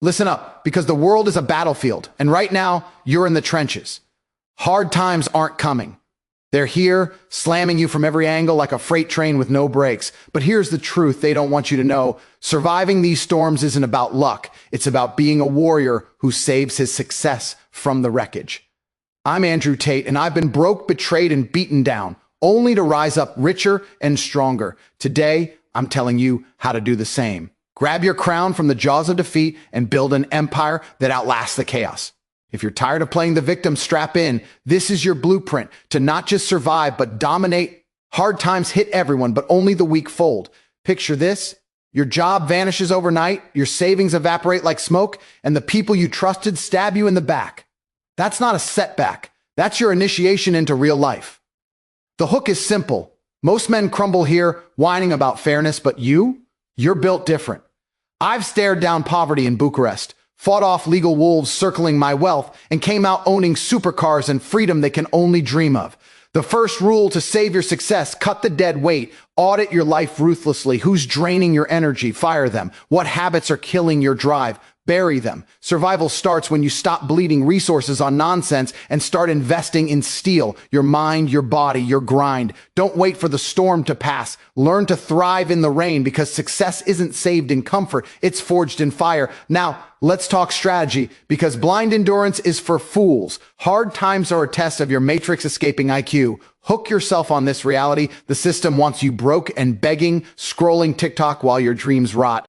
Listen up, because the world is a battlefield, and right now, you're in the trenches. Hard times aren't coming. They're here, slamming you from every angle like a freight train with no brakes. But here's the truth they don't want you to know. Surviving these storms isn't about luck. It's about being a warrior who saves his success from the wreckage. I'm Andrew Tate, and I've been broke, betrayed, and beaten down, only to rise up richer and stronger. Today, I'm telling you how to do the same. Grab your crown from the jaws of defeat and build an empire that outlasts the chaos. If you're tired of playing the victim, strap in. This is your blueprint to not just survive, but dominate. Hard times hit everyone, but only the weak fold. Picture this. Your job vanishes overnight, your savings evaporate like smoke, and the people you trusted stab you in the back. That's not a setback. That's your initiation into real life. The hook is simple. Most men crumble here, whining about fairness, but you're built different. I've stared down poverty in Bucharest, fought off legal wolves circling my wealth, and came out owning supercars and freedom they can only dream of. The first rule to save your success: cut the dead weight. Audit your life ruthlessly. Who's draining your energy? Fire them. What habits are killing your drive? Bury them. Survival starts when you stop bleeding resources on nonsense and start investing in steel, your mind, your body, your grind. Don't wait for the storm to pass. Learn to thrive in the rain, because success isn't saved in comfort. It's forged in fire. Now, let's talk strategy, because blind endurance is for fools. Hard times are a test of your matrix escaping IQ. Hook yourself on this reality. The system wants you broke and begging, scrolling TikTok while your dreams rot.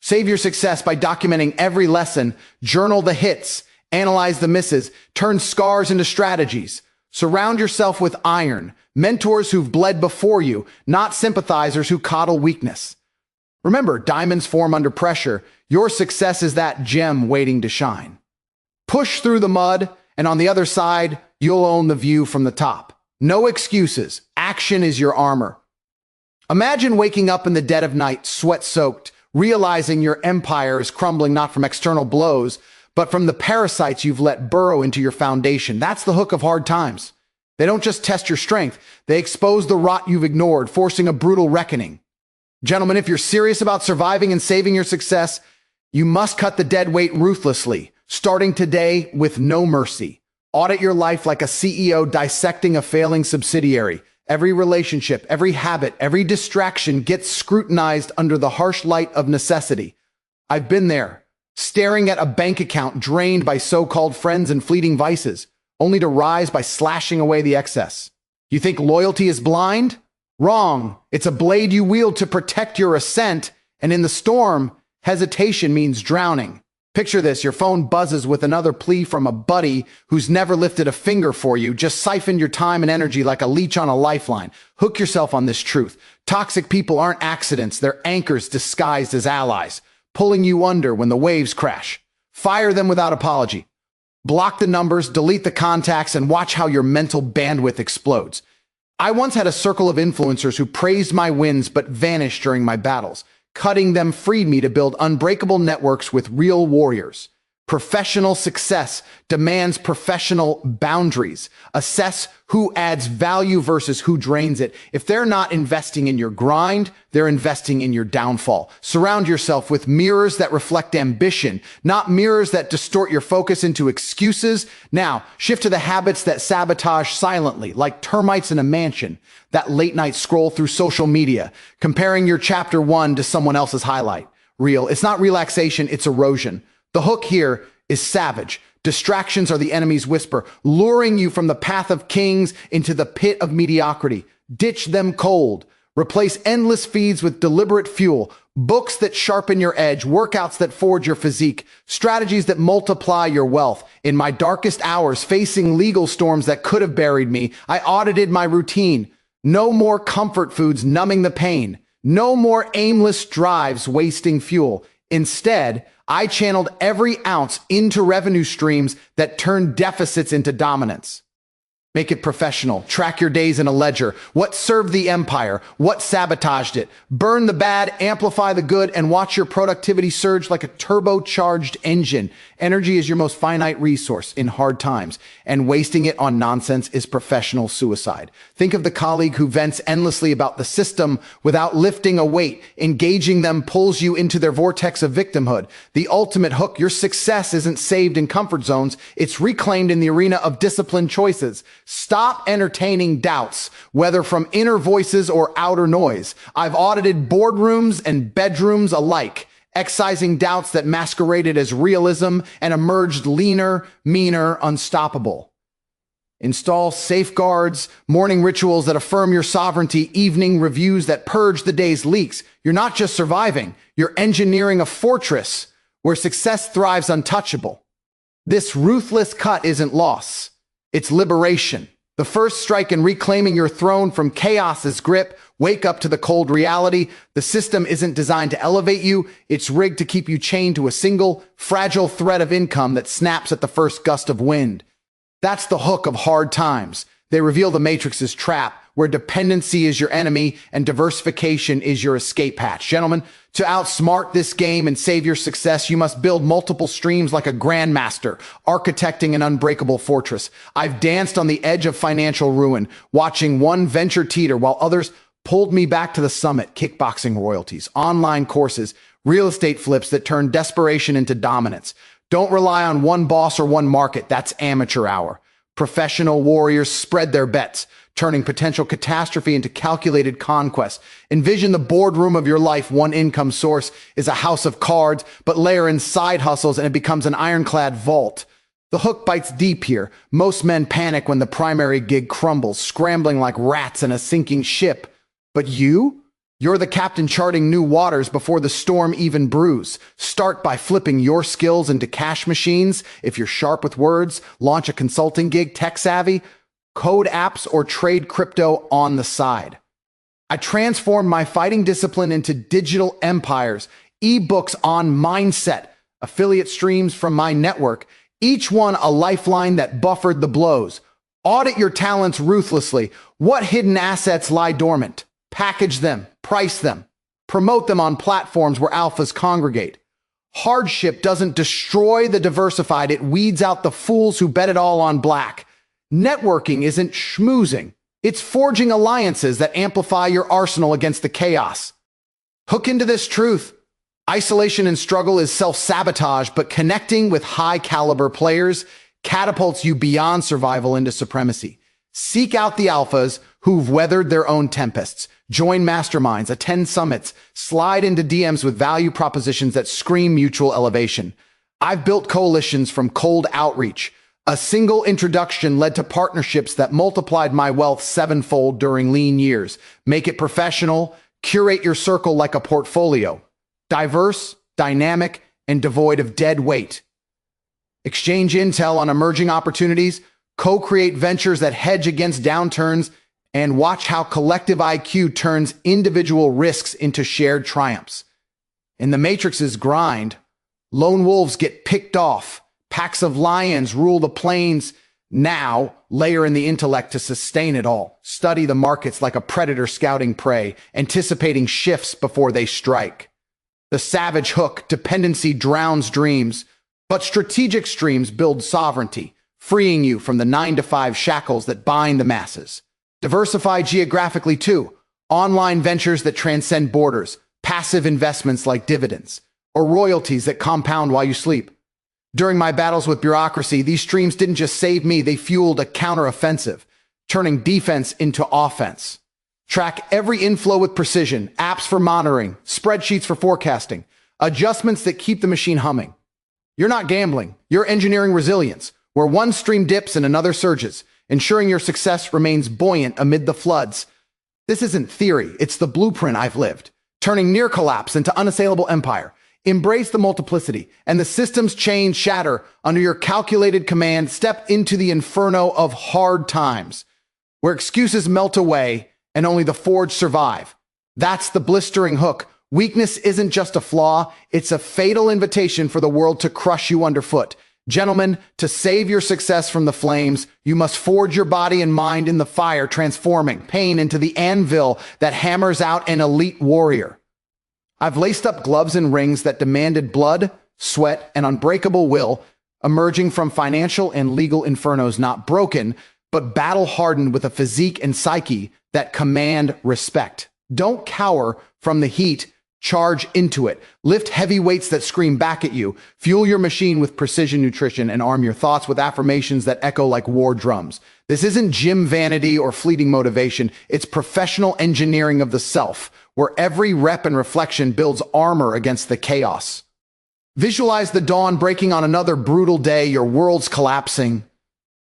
Save your success by documenting every lesson, journal the hits, analyze the misses, turn scars into strategies. Surround yourself with iron, mentors who've bled before you, not sympathizers who coddle weakness. Remember, diamonds form under pressure. Your success is that gem waiting to shine. Push through the mud, and on the other side, you'll own the view from the top. No excuses. Action is your armor. Imagine waking up in the dead of night, sweat-soaked, realizing your empire is crumbling not from external blows, but from the parasites you've let burrow into your foundation. That's the hook of hard times. They don't just test your strength, they expose the rot you've ignored, forcing a brutal reckoning. Gentlemen, if you're serious about surviving and saving your success, you must cut the dead weight ruthlessly, starting today with no mercy. Audit your life like a CEO dissecting a failing subsidiary. Every relationship, every habit, every distraction gets scrutinized under the harsh light of necessity. I've been there, staring at a bank account drained by so-called friends and fleeting vices, only to rise by slashing away the excess. You think loyalty is blind? Wrong. It's a blade you wield to protect your ascent, and in the storm, hesitation means drowning. Picture this: your phone buzzes with another plea from a buddy who's never lifted a finger for you, just siphoned your time and energy like a leech on a lifeline. Hook yourself on this truth. Toxic people aren't accidents, they're anchors disguised as allies, pulling you under when the waves crash. Fire them without apology. Block the numbers, delete the contacts, and watch how your mental bandwidth explodes. I once had a circle of influencers who praised my wins but vanished during my battles. Cutting them freed me to build unbreakable networks with real warriors. Professional success demands professional boundaries. Assess who adds value versus who drains it. If they're not investing in your grind, they're investing in your downfall. Surround yourself with mirrors that reflect ambition, not mirrors that distort your focus into excuses. Now, shift to the habits that sabotage silently, like termites in a mansion. That late night scroll through social media, comparing your chapter 1 to someone else's highlight reel. It's not relaxation, it's erosion. The hook here is savage. Distractions are the enemy's whisper, luring you from the path of kings into the pit of mediocrity. Ditch them cold. Replace endless feeds with deliberate fuel. Books that sharpen your edge, workouts that forge your physique, strategies that multiply your wealth. In my darkest hours, facing legal storms that could have buried me, I audited my routine. No more comfort foods numbing the pain. No more aimless drives wasting fuel. Instead, I channeled every ounce into revenue streams that turned deficits into dominance. Make it professional. Track your days in a ledger. What served the empire? What sabotaged it? Burn the bad, amplify the good, and watch your productivity surge like a turbocharged engine. Energy is your most finite resource in hard times, and wasting it on nonsense is professional suicide. Think of the colleague who vents endlessly about the system without lifting a weight. Engaging them pulls you into their vortex of victimhood. The ultimate hook: your success isn't saved in comfort zones. It's reclaimed in the arena of disciplined choices. Stop entertaining doubts, whether from inner voices or outer noise. I've audited boardrooms and bedrooms alike, excising doubts that masqueraded as realism and emerged leaner, meaner, unstoppable. Install safeguards, morning rituals that affirm your sovereignty, evening reviews that purge the day's leaks. You're not just surviving, you're engineering a fortress where success thrives untouchable. This ruthless cut isn't loss. It's liberation. The first strike in reclaiming your throne from chaos's grip. Wake up to the cold reality. The system isn't designed to elevate you. It's rigged to keep you chained to a single, fragile thread of income that snaps at the first gust of wind. That's the hook of hard times. They reveal the Matrix's trap, where dependency is your enemy and diversification is your escape hatch. Gentlemen, to outsmart this game and save your success, you must build multiple streams like a grandmaster, architecting an unbreakable fortress. I've danced on the edge of financial ruin, watching one venture teeter while others pulled me back to the summit. Kickboxing royalties, online courses, real estate flips that turn desperation into dominance. Don't rely on one boss or one market. That's amateur hour. Professional warriors spread their bets, turning potential catastrophe into calculated conquest. Envision the boardroom of your life. One income source is a house of cards, but layer in side hustles and it becomes an ironclad vault. The hook bites deep here. Most men panic when the primary gig crumbles, scrambling like rats in a sinking ship. But you're the captain charting new waters before the storm even brews. Start by flipping your skills into cash machines. If you're sharp with words, launch a consulting gig, tech savvy, code apps, or trade crypto on the side. I transformed my fighting discipline into digital empires, ebooks on mindset, affiliate streams from my network, each one a lifeline that buffered the blows. Audit your talents ruthlessly. What hidden assets lie dormant? Package them, price them, promote them on platforms where alphas congregate. Hardship doesn't destroy the diversified, it weeds out the fools who bet it all on black. Networking isn't schmoozing, it's forging alliances that amplify your arsenal against the chaos. Hook into this truth. Isolation and struggle is self-sabotage, but connecting with high-caliber players catapults you beyond survival into supremacy. Seek out the alphas who've weathered their own tempests. Join masterminds, attend summits, slide into DMs with value propositions that scream mutual elevation. I've built coalitions from cold outreach. A single introduction led to partnerships that multiplied my wealth sevenfold during lean years. Make it professional. Curate your circle like a portfolio. Diverse, dynamic, and devoid of dead weight. Exchange intel on emerging opportunities. Co-create ventures that hedge against downturns, and watch how collective IQ turns individual risks into shared triumphs. In the Matrix's grind, lone wolves get picked off, packs of lions rule the plains. Now, layer in the intellect to sustain it all. Study the markets like a predator scouting prey, anticipating shifts before they strike. The savage hook: dependency drowns dreams, but strategic streams build sovereignty, freeing you from the 9-to-5 shackles that bind the masses. Diversify geographically too. Online ventures that transcend borders, passive investments like dividends, or royalties that compound while you sleep. During my battles with bureaucracy, these streams didn't just save me, they fueled a counteroffensive, turning defense into offense. Track every inflow with precision, apps for monitoring, spreadsheets for forecasting, adjustments that keep the machine humming. You're not gambling, you're engineering resilience, where one stream dips and another surges, ensuring your success remains buoyant amid the floods. This isn't theory, it's the blueprint I've lived, turning near collapse into unassailable empire. Embrace the multiplicity, and the system's chains shatter under your calculated command. Step into the inferno of hard times, where excuses melt away and only the forged survive. That's the blistering hook. Weakness isn't just a flaw, it's a fatal invitation for the world to crush you underfoot. Gentlemen, to save your success from the flames, you must forge your body and mind in the fire, transforming pain into the anvil that hammers out an elite warrior. I've laced up gloves and rings that demanded blood, sweat, and unbreakable will, emerging from financial and legal infernos not broken, but battle-hardened with a physique and psyche that command respect. Don't cower from the heat. Charge into it. Lift heavy weights that scream back at you. Fuel your machine with precision nutrition and arm your thoughts with affirmations that echo like war drums. This isn't gym vanity or fleeting motivation. It's professional engineering of the self, where every rep and reflection builds armor against the chaos. Visualize the dawn breaking on another brutal day, your world's collapsing.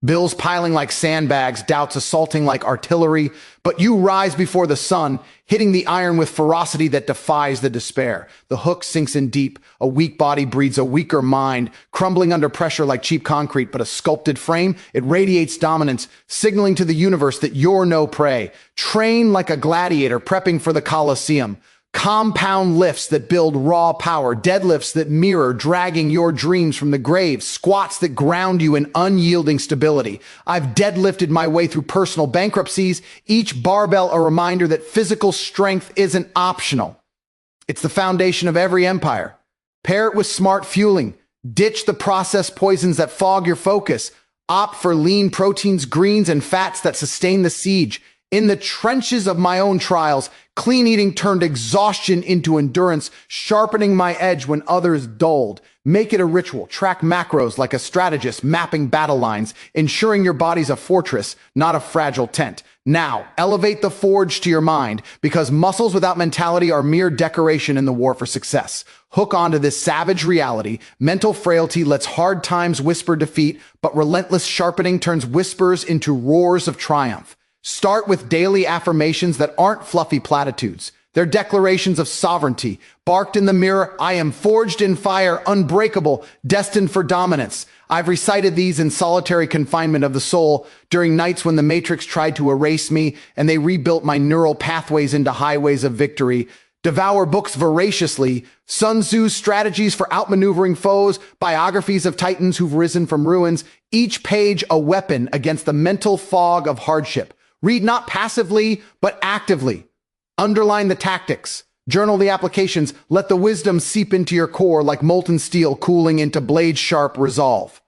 Bills piling like sandbags, doubts assaulting like artillery, but you rise before the sun, hitting the iron with ferocity that defies the despair. The hook sinks in deep, a weak body breeds a weaker mind, crumbling under pressure like cheap concrete, but a sculpted frame, it radiates dominance, signaling to the universe that you're no prey. Train like a gladiator prepping for the Colosseum. Compound lifts that build raw power, deadlifts that mirror, dragging your dreams from the grave, squats that ground you in unyielding stability. I've deadlifted my way through personal bankruptcies, each barbell a reminder that physical strength isn't optional. It's the foundation of every empire. Pair it with smart fueling. Ditch the processed poisons that fog your focus. Opt for lean proteins, greens, and fats that sustain the siege. In the trenches of my own trials, clean eating turned exhaustion into endurance, sharpening my edge when others dulled. Make it a ritual. Track macros like a strategist mapping battle lines, ensuring your body's a fortress, not a fragile tent. Now, elevate the forge to your mind, because muscles without mentality are mere decoration in the war for success. Hook onto this savage reality. Mental frailty lets hard times whisper defeat, but relentless sharpening turns whispers into roars of triumph. Start with daily affirmations that aren't fluffy platitudes. They're declarations of sovereignty. Barked in the mirror, I am forged in fire, unbreakable, destined for dominance. I've recited these in solitary confinement of the soul during nights when the Matrix tried to erase me and they rebuilt my neural pathways into highways of victory. Devour books voraciously, Sun Tzu's strategies for outmaneuvering foes, biographies of titans who've risen from ruins, each page a weapon against the mental fog of hardship. Read not passively, but actively. Underline the tactics. Journal the applications. Let the wisdom seep into your core like molten steel cooling into blade-sharp resolve.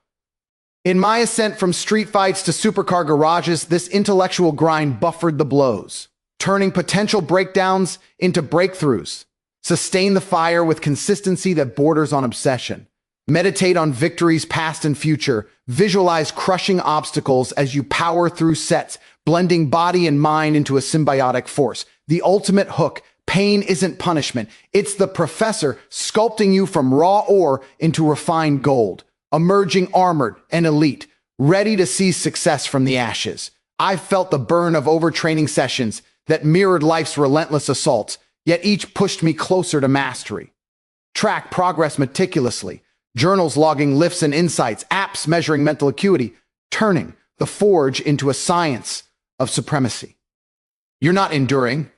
In my ascent from street fights to supercar garages, this intellectual grind buffered the blows, turning potential breakdowns into breakthroughs. Sustain the fire with consistency that borders on obsession. Meditate on victories past and future. Visualize crushing obstacles as you power through sets, blending body and mind into a symbiotic force. The ultimate hook. Pain isn't punishment. It's the professor sculpting you from raw ore into refined gold, emerging armored and elite, ready to seize success from the ashes. I've felt the burn of overtraining sessions that mirrored life's relentless assaults, yet each pushed me closer to mastery. Track progress meticulously. Journals logging lifts and insights, apps measuring mental acuity, turning the forge into a science of supremacy. You're not enduring,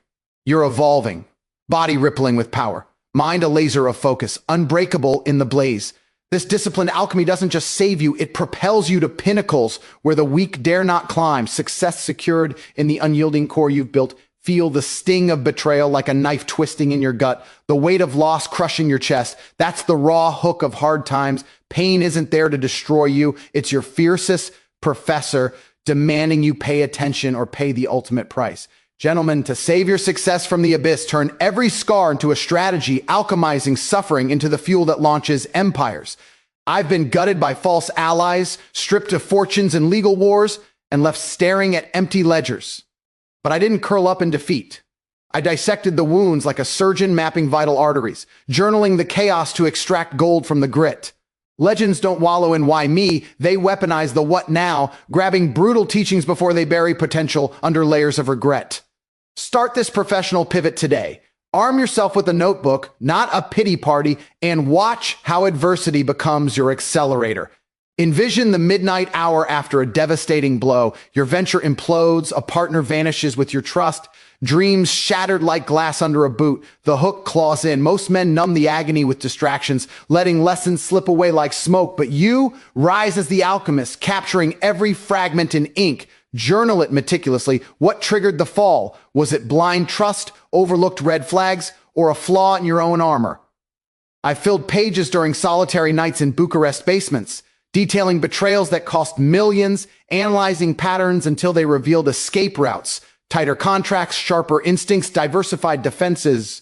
you're evolving, body rippling with power, mind a laser of focus, unbreakable in the blaze. This disciplined alchemy doesn't just save you, it propels you to pinnacles where the weak dare not climb, success secured in the unyielding core you've built. Feel the sting of betrayal like a knife twisting in your gut, the weight of loss crushing your chest. That's the raw hook of hard times. Pain isn't there to destroy you. It's your fiercest professor demanding you pay attention or pay the ultimate price. Gentlemen, to save your success from the abyss, turn every scar into a strategy, alchemizing suffering into the fuel that launches empires. I've been gutted by false allies, stripped of fortunes in legal wars, and left staring at empty ledgers. But I didn't curl up in defeat. I dissected the wounds like a surgeon mapping vital arteries, journaling the chaos to extract gold from the grit. Legends don't wallow in why me, they weaponize the what now, grabbing brutal teachings before they bury potential under layers of regret. Start this professional pivot today. Arm yourself with a notebook, not a pity party, and watch how adversity becomes your accelerator. Envision the midnight hour after a devastating blow. Your venture implodes, a partner vanishes with your trust. Dreams shattered like glass under a boot. The hook claws in. Most men numb the agony with distractions, letting lessons slip away like smoke. But you rise as the alchemist, capturing every fragment in ink. Journal it meticulously. What triggered the fall? Was it blind trust, overlooked red flags, or a flaw in your own armor? I filled pages during solitary nights in Bucharest basements, detailing betrayals that cost millions, analyzing patterns until they revealed escape routes, tighter contracts, sharper instincts, diversified defenses.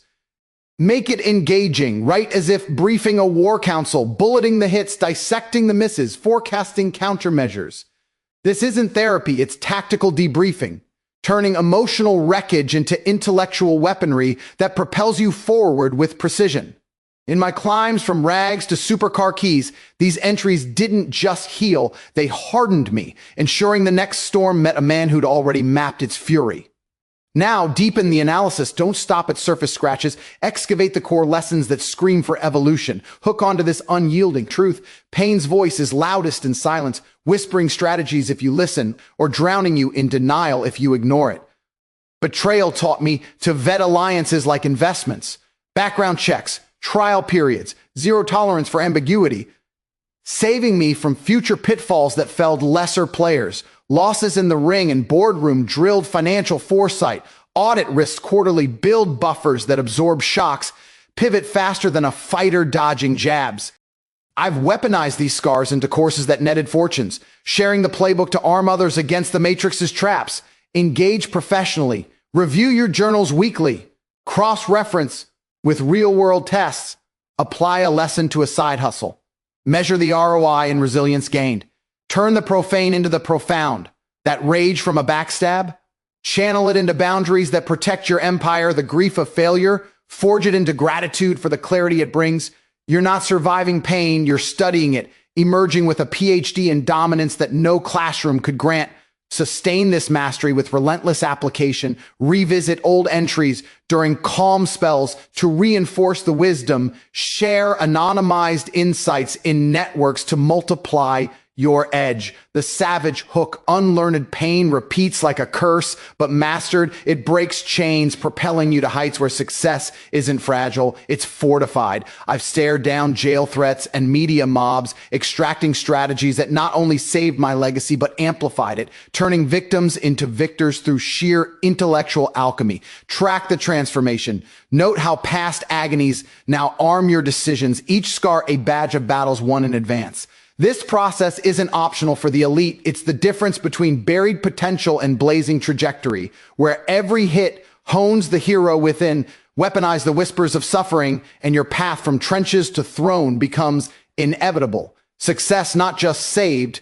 Make it engaging, write as if briefing a war council, bulleting the hits, dissecting the misses, forecasting countermeasures. This isn't therapy, it's tactical debriefing, turning emotional wreckage into intellectual weaponry that propels you forward with precision. In my climbs from rags to supercar keys, these entries didn't just heal, they hardened me, ensuring the next storm met a man who'd already mapped its fury. Now, deepen the analysis. Don't stop at surface scratches. Excavate the core lessons that scream for evolution. Hook onto this unyielding truth. Pain's voice is loudest in silence, whispering strategies if you listen, or drowning you in denial if you ignore it. Betrayal taught me to vet alliances like investments. Background checks, trial periods, zero tolerance for ambiguity, saving me from future pitfalls that felled lesser players. Losses in the ring and boardroom drilled financial foresight. Audit risks quarterly build buffers that absorb shocks, pivot faster than a fighter dodging jabs. I've weaponized these scars into courses that netted fortunes, sharing the playbook to arm others against the Matrix's traps. Engage professionally. Review your journals weekly. Cross-reference with real-world tests. Apply a lesson to a side hustle. Measure the ROI and resilience gained. Turn the profane into the profound. That rage from a backstab, channel it into boundaries that protect your empire, the grief of failure, forge it into gratitude for the clarity it brings. You're not surviving pain, you're studying it, emerging with a PhD in dominance that no classroom could grant. Sustain this mastery with relentless application. Revisit old entries during calm spells to reinforce the wisdom. Share anonymized insights in networks to multiply your edge. The savage hook, unlearned pain repeats like a curse, but mastered, it breaks chains, propelling you to heights where success isn't fragile, it's fortified. I've stared down jail threats and media mobs, extracting strategies that not only saved my legacy, but amplified it, turning victims into victors through sheer intellectual alchemy. Track the transformation. Note how past agonies now arm your decisions, each scar a badge of battles won in advance. This process isn't optional for the elite. It's the difference between buried potential and blazing trajectory, where every hit hones the hero within, weaponize the whispers of suffering, and your path from trenches to throne becomes inevitable. Success not just saved,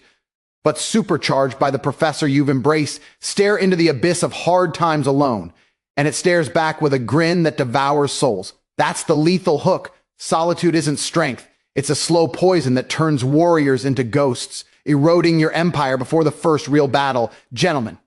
but supercharged by the professor you've embraced. Stare into the abyss of hard times alone, and it stares back with a grin that devours souls. That's the lethal hook. Solitude isn't strength. It's a slow poison that turns warriors into ghosts, eroding your empire before the first real battle. Gentlemen,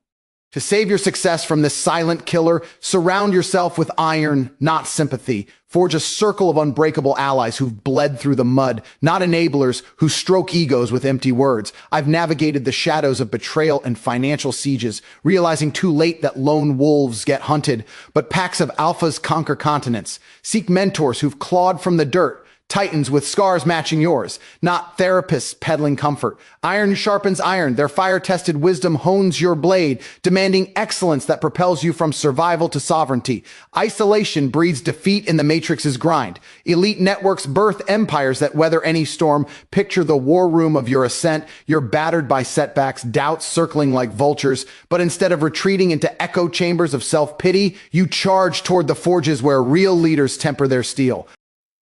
to save your success from this silent killer, surround yourself with iron, not sympathy. Forge a circle of unbreakable allies who've bled through the mud, not enablers who stroke egos with empty words. I've navigated the shadows of betrayal and financial sieges, realizing too late that lone wolves get hunted, but packs of alphas conquer continents. Seek mentors who've clawed from the dirt, titans with scars matching yours, not therapists peddling comfort. Iron sharpens iron. Their fire-tested wisdom hones your blade, demanding excellence that propels you from survival to sovereignty. Isolation breeds defeat in the Matrix's grind. Elite networks birth empires that weather any storm. Picture the war room of your ascent. You're battered by setbacks, doubts circling like vultures, but instead of retreating into echo chambers of self-pity, you charge toward the forges where real leaders temper their steel.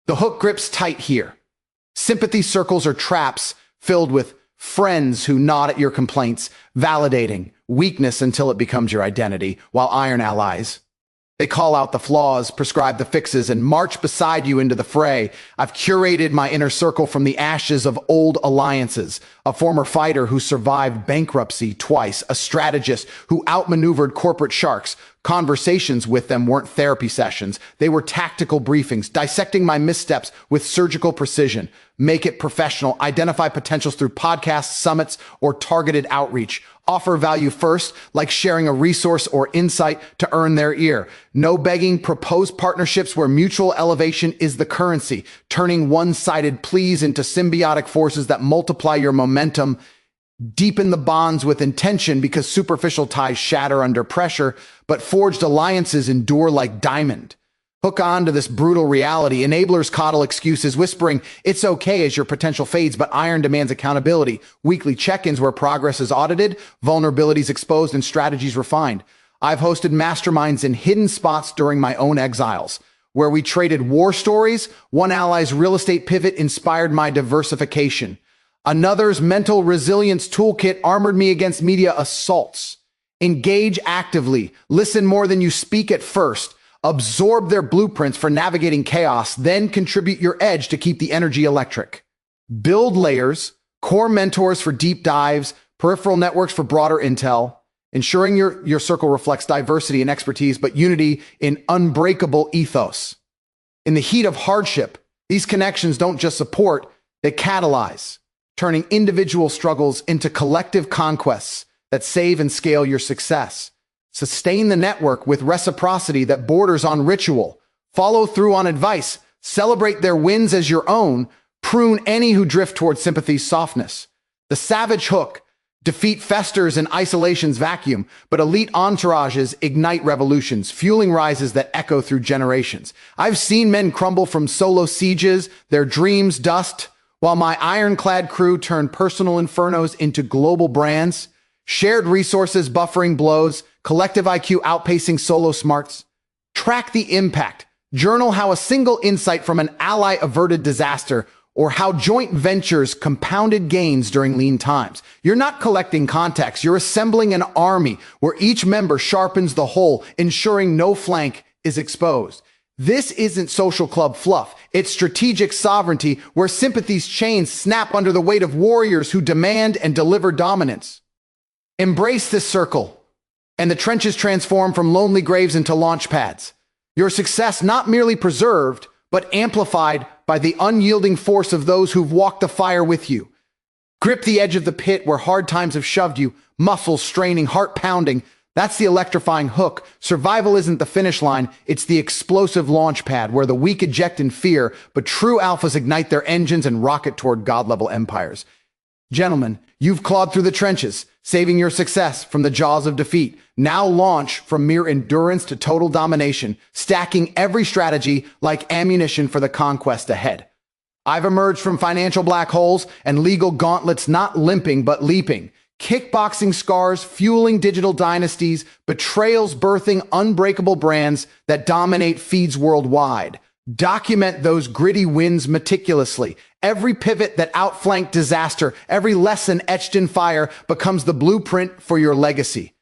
The hook grips tight here. Sympathy circles are traps filled with friends who nod at your complaints, validating weakness until it becomes your identity, while iron allies, they call out the flaws, prescribe the fixes, and march beside you into the fray. I've curated my inner circle from the ashes of old alliances. A former fighter who survived bankruptcy twice. A strategist who outmaneuvered corporate sharks. Conversations with them weren't therapy sessions. They were tactical briefings, dissecting my missteps with surgical precision. Make it professional. Identify potentials through podcasts, summits, or targeted outreach. Offer value first, like sharing a resource or insight to earn their ear. No begging. Propose partnerships where mutual elevation is the currency, turning one-sided pleas into symbiotic forces that multiply your momentum. Deepen the bonds with intention, because superficial ties shatter under pressure, but forged alliances endure like diamond. Hook on to this brutal reality. Enablers coddle excuses, whispering, "It's okay," as your potential fades, but iron demands accountability. Weekly check-ins where progress is audited, vulnerabilities exposed, and strategies refined. I've hosted masterminds in hidden spots during my own exiles, where we traded war stories. One ally's real estate pivot inspired my diversification. Another's mental resilience toolkit armored me against media assaults. Engage actively. Listen more than you speak at first. Absorb their blueprints for navigating chaos, then contribute your edge to keep the energy electric. Build layers, core mentors for deep dives, peripheral networks for broader intel, ensuring your circle reflects diversity and expertise, but unity in unbreakable ethos. In the heat of hardship, these connections don't just support, they catalyze, turning individual struggles into collective conquests that save and scale your success. Sustain the network with reciprocity that borders on ritual. Follow through on advice. Celebrate their wins as your own. Prune any who drift toward sympathy's softness. The savage hook. Defeat festers in isolation's vacuum, but elite entourages ignite revolutions, fueling rises that echo through generations. I've seen men crumble from solo sieges, their dreams dust, while my ironclad crew turned personal infernos into global brands. Shared resources buffering blows, collective IQ outpacing solo smarts. Track the impact. Journal how a single insight from an ally averted disaster, or how joint ventures compounded gains during lean times. You're not collecting contacts, you're assembling an army where each member sharpens the whole, ensuring no flank is exposed. This isn't social club fluff. It's strategic sovereignty, where sympathy's chains snap under the weight of warriors who demand and deliver dominance. Embrace this circle, and the trenches transform from lonely graves into launch pads. Your success not merely preserved, but amplified by the unyielding force of those who've walked the fire with you. Grip the edge of the pit where hard times have shoved you, muscles straining, heart pounding. That's the electrifying hook. Survival isn't the finish line, it's the explosive launch pad where the weak eject in fear, but true alphas ignite their engines and rocket toward God-level empires. Gentlemen, you've clawed through the trenches, saving your success from the jaws of defeat. Now launch from mere endurance to total domination, stacking every strategy like ammunition for the conquest ahead. I've emerged from financial black holes and legal gauntlets, not limping but leaping. Kickboxing scars fueling digital dynasties, betrayals birthing unbreakable brands that dominate feeds worldwide. Document those gritty wins meticulously. Every pivot that outflanked disaster, every lesson etched in fire becomes the blueprint for your legacy.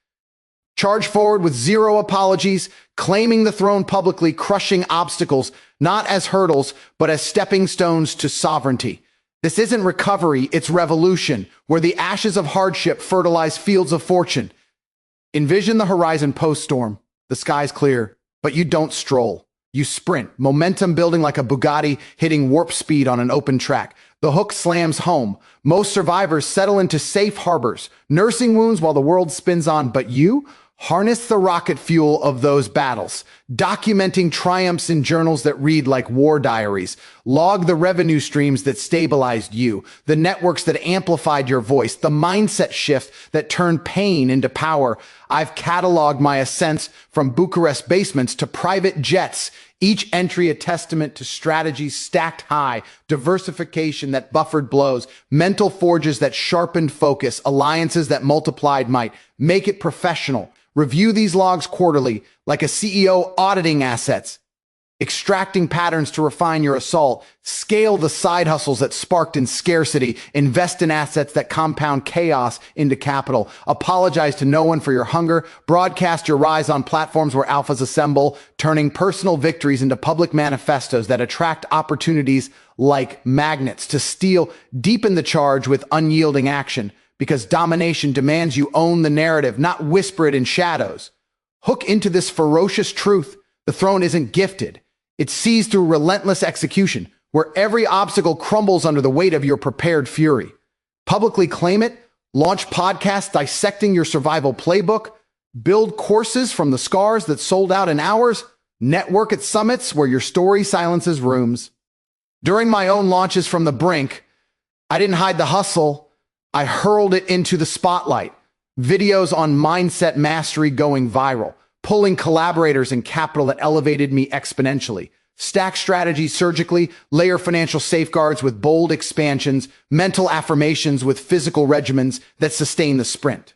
Charge forward with zero apologies, claiming the throne publicly, crushing obstacles, not as hurdles, but as stepping stones to sovereignty. This isn't recovery, it's revolution, where the ashes of hardship fertilize fields of fortune. Envision the horizon post-storm. The sky's clear, but you don't stroll. You sprint, momentum building like a Bugatti hitting warp speed on an open track. The hook slams home. Most survivors settle into safe harbors, nursing wounds while the world spins on, but you harness the rocket fuel of those battles, documenting triumphs in journals that read like war diaries. Log the revenue streams that stabilized you, the networks that amplified your voice, the mindset shift that turned pain into power. I've cataloged my ascents from Bucharest basements to private jets, each entry a testament to strategies stacked high, diversification that buffered blows, mental forges that sharpened focus, alliances that multiplied might. Make it professional. Review these logs quarterly, like a CEO auditing assets, extracting patterns to refine your assault. Scale the side hustles that sparked in scarcity. Invest in assets that compound chaos into capital. Apologize to no one for your hunger. Broadcast your rise on platforms where alphas assemble, turning personal victories into public manifestos that attract opportunities like magnets to steal. Deepen the charge with unyielding action, because domination demands you own the narrative, not whisper it in shadows. Hook into this ferocious truth. The throne isn't gifted. It's seized through relentless execution, where every obstacle crumbles under the weight of your prepared fury. Publicly claim it, launch podcasts dissecting your survival playbook, build courses from the scars that sold out in hours, network at summits where your story silences rooms. During my own launches from the brink, I didn't hide the hustle. I hurled it into the spotlight. Videos on mindset mastery going viral, pulling collaborators and capital that elevated me exponentially. Stack strategies surgically, layer financial safeguards with bold expansions, mental affirmations with physical regimens that sustain the sprint.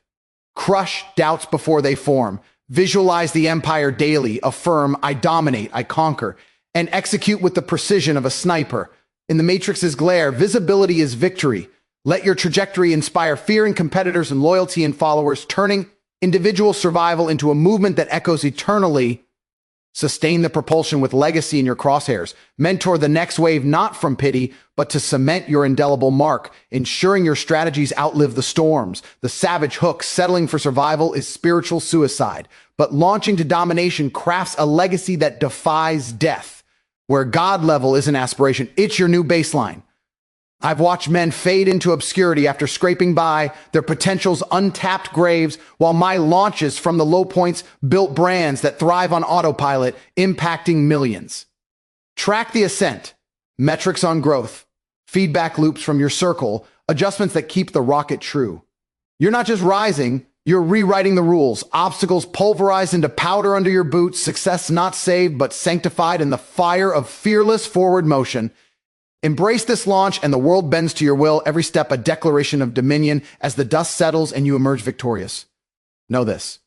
Crush doubts before they form. Visualize the empire daily. Affirm, I dominate, I conquer. And execute with the precision of a sniper. In the Matrix's glare, visibility is victory. Let your trajectory inspire fear in competitors and loyalty in followers, turning individual survival into a movement that echoes eternally. Sustain the propulsion with legacy in your crosshairs. Mentor the next wave not from pity, but to cement your indelible mark, ensuring your strategies outlive the storms. The savage hook settling for survival is spiritual suicide, but launching to domination crafts a legacy that defies death, where God level isn't aspiration, it's your new baseline. I've watched men fade into obscurity after scraping by their potential's untapped graves, while my launches from the low points built brands that thrive on autopilot, impacting millions. Track the ascent, metrics on growth, feedback loops from your circle, adjustments that keep the rocket true. You're not just rising, you're rewriting the rules, obstacles pulverized into powder under your boots, success not saved but sanctified in the fire of fearless forward motion. Embrace this launch and the world bends to your will, every step a declaration of dominion as the dust settles and you emerge victorious. Know this,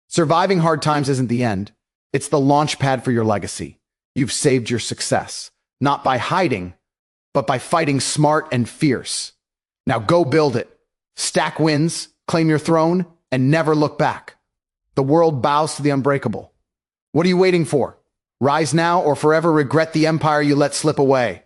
surviving hard times isn't the end. It's the launch pad for your legacy. You've saved your success, not by hiding, but by fighting smart and fierce. Now go build it. Stack wins, claim your throne, and never look back. The world bows to the unbreakable. What are you waiting for? Rise now or forever regret the empire you let slip away.